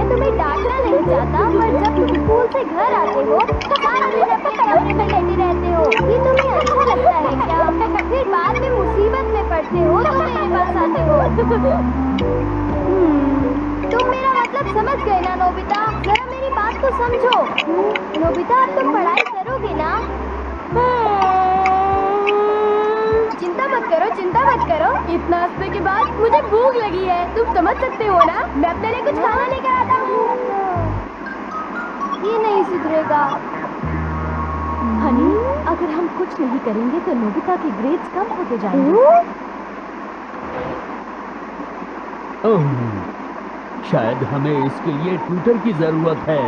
मैं तुम्हें डांटना नहीं चाहता, पर जब तुम स्कूल से घर आते हो तो सारा दिन अपने कमरे में लेटे रहते हो। ये तुम्हें अच्छा लगता है क्या? फिर बाद में मुसीबत में पड़ते हो तो मेरे पास आते हो। तुम मेरा मतलब समझ गए ना नोबिता? जरा मेरी बात को समझो। नोबिता, अब तुम पढ़ाई करोगे ना? चिंता मत करो, चिंता मत करो। इतना हंसने के बाद मुझे भूख लगी है, तुम समझ सकते हो ना? मैं अपने लिए कुछ खाना लेकर आता हूँ। ये नहीं सुधरेगा। हनी, अगर हम कुछ नहीं करेंगे तो नोबिता के ग्रेड्स कम होते जाएंगे। ओह, शायद हमें इसके लिए ट्यूटर की जरूरत है।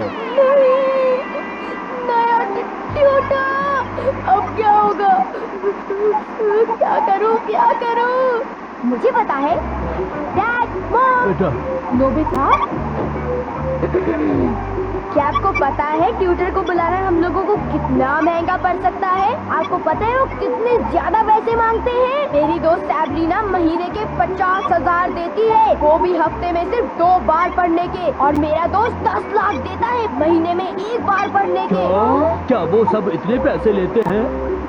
नया ट्यूटर, अब क्या होगा? क्या करूं, क्या करूं? मुझे पता है। Dad, mom. बेटा, नोबिता, क्या आपको पता है ट्यूटर को बुलाना हम लोगों को कितना महंगा पड़ सकता है? आपको पता है वो कितने ज्यादा पैसे मांगते हैं? मेरी दोस्त सैब्रीना महीने के 50,000 देती है, वो भी हफ्ते में सिर्फ 2 बार पढ़ने के। और मेरा दोस्त 10 लाख देता है महीने में 1 बार पढ़ने के। क्या वो सब इतने पैसे लेते हैं?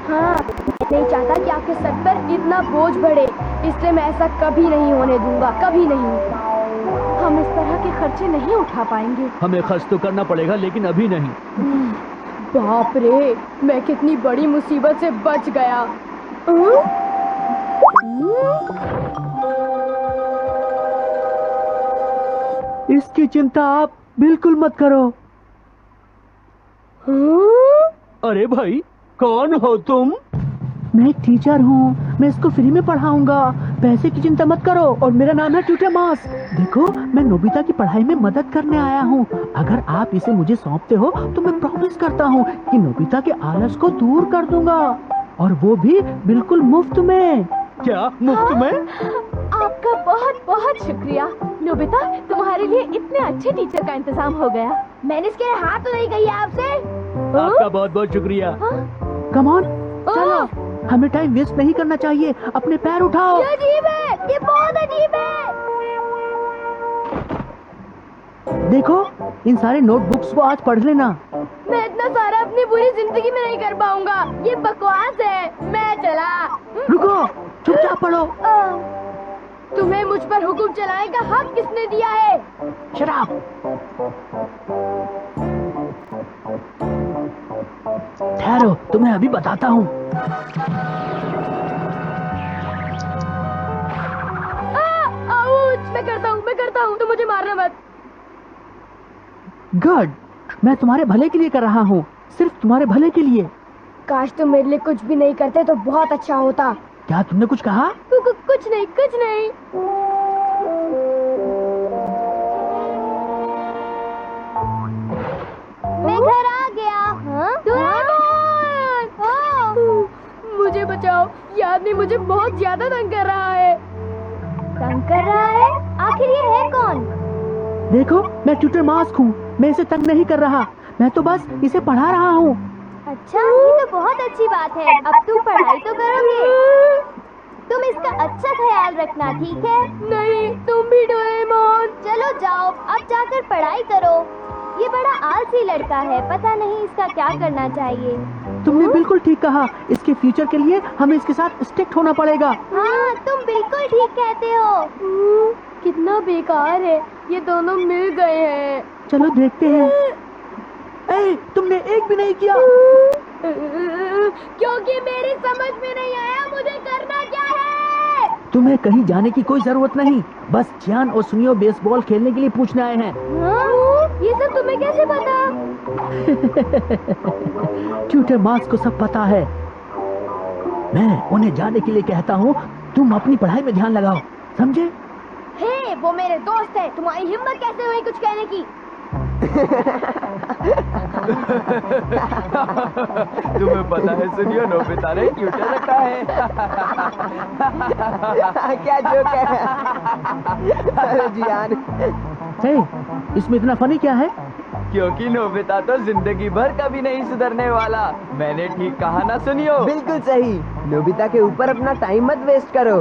हाँ, मैं नहीं चाहता कि आपके सर पर इतना बोझ बढ़े, इसलिए मैं ऐसा कभी नहीं होने दूंगा, कभी नहीं। हम इस तरह के खर्चे नहीं उठा पाएंगे। हमें खर्च तो करना पड़ेगा, लेकिन अभी नहीं। बाप रे, मैं कितनी बड़ी मुसीबत से बच गया। इसकी चिंता आप बिल्कुल मत करो। अरे भाई, कौन हो तुम? मैं एक टीचर हूँ, मैं इसको फ्री में पढ़ाऊंगा, पैसे की चिंता मत करो। और मेरा नाम है ट्यूटर मास। देखो, मैं नोबिता की पढ़ाई में मदद करने आया हूँ। अगर आप इसे मुझे सौंपते हो तो मैं प्रॉमिस करता हूँ कि नोबिता के आलस को दूर कर दूंगा, और वो भी बिल्कुल मुफ्त में। क्या मुफ्त में? आपका बहुत बहुत शुक्रिया नोबिता, तुम्हारे लिए इतने अच्छे टीचर का इंतजाम हो गया। मैंने इसके हाथ तो नहीं कही आपसे। आपका बहुत बहुत शुक्रिया। कम ऑन, चलो, हमें टाइम वेस्ट नहीं करना चाहिए। अपने पैर उठाओ। ये अजीब है, ये बहुत अजीब है। देखो, इन सारे नोटबुक्स को आज पढ़ लेना। मैं इतना सारा अपनी पूरी जिंदगी में नहीं कर पाऊंगा, ये बकवास है। मैं चला। रुको, चुपचाप पढ़ो। तुम्हें मुझ पर हुक्म चलाने का हक किसने दिया है? शराब। ठहरो, तुम्हें अभी बताता हूँ। मैं करता हूँ, तो मुझे मारना मत। गुड, मैं तुम्हारे भले के लिए कर रहा हूँ, सिर्फ तुम्हारे भले के लिए। काश तुम मेरे लिए कुछ भी नहीं करते तो बहुत अच्छा होता। क्या तुमने कुछ कहा? कुछ नहीं, कुछ नहीं। मैं घर आ गया। मुझे बचाओ, ये आदमी मुझे बहुत ज्यादा तंग कर रहा है। तंग कर रहा है? आखिर ये है कौन? देखो, मैं ट्यूटर मास्क हूँ, मैं इसे तंग नहीं कर रहा, मैं तो बस इसे पढ़ा रहा हूँ। अच्छा, ये तो बहुत अच्छी बात है। अब तुम पढ़ाई तो करोगे। तुम इसका अच्छा ख्याल रखना, ठीक है? नहीं, तुम भी डोरेमोन। चलो जाओ, अब जाकर पढ़ाई करो। ये बड़ा आलसी लड़का है, पता नहीं इसका क्या करना चाहिए। तुमने बिल्कुल ठीक कहा, इसके फ्यूचर के लिए हमें इसके साथ स्ट्रिक्ट होना पड़ेगा। हाँ, तुम बिल्कुल ठीक कहते हो। कितना बेकार है, ये दोनों मिल गए हैं। चलो देखते हैं। ए, तुमने एक भी नहीं किया। क्योंकि मेरी समझ में नहीं आया मुझे करना क्या है। तुम्हें कहीं जाने की कोई जरूरत नहीं, बस जियान और सुनियो बेसबॉल खेलने के लिए पूछने आए हैं। ये सब तुम्हें कैसे पता? ट्यूटर मास्क को सब पता है। मैं उन्हें जाने के लिए कहता हूँ, तुम अपनी पढ़ाई में ध्यान लगाओ, समझे? हे, वो मेरे दोस्त है, तुम्हारी हिम्मत कैसे हुई कुछ कहने की? तुम्हें पता है सुनियो, नोबिता ने ट्यूटर रखा है। क्या जोक है? अरे जियान, इसमें इतना फनी क्या है? क्योंकि नोबिता तो जिंदगी भर कभी नहीं सुधरने वाला। मैंने ठीक कहा ना सुनियो? बिल्कुल सही। नोबिता के ऊपर अपना टाइम मत वेस्ट करो।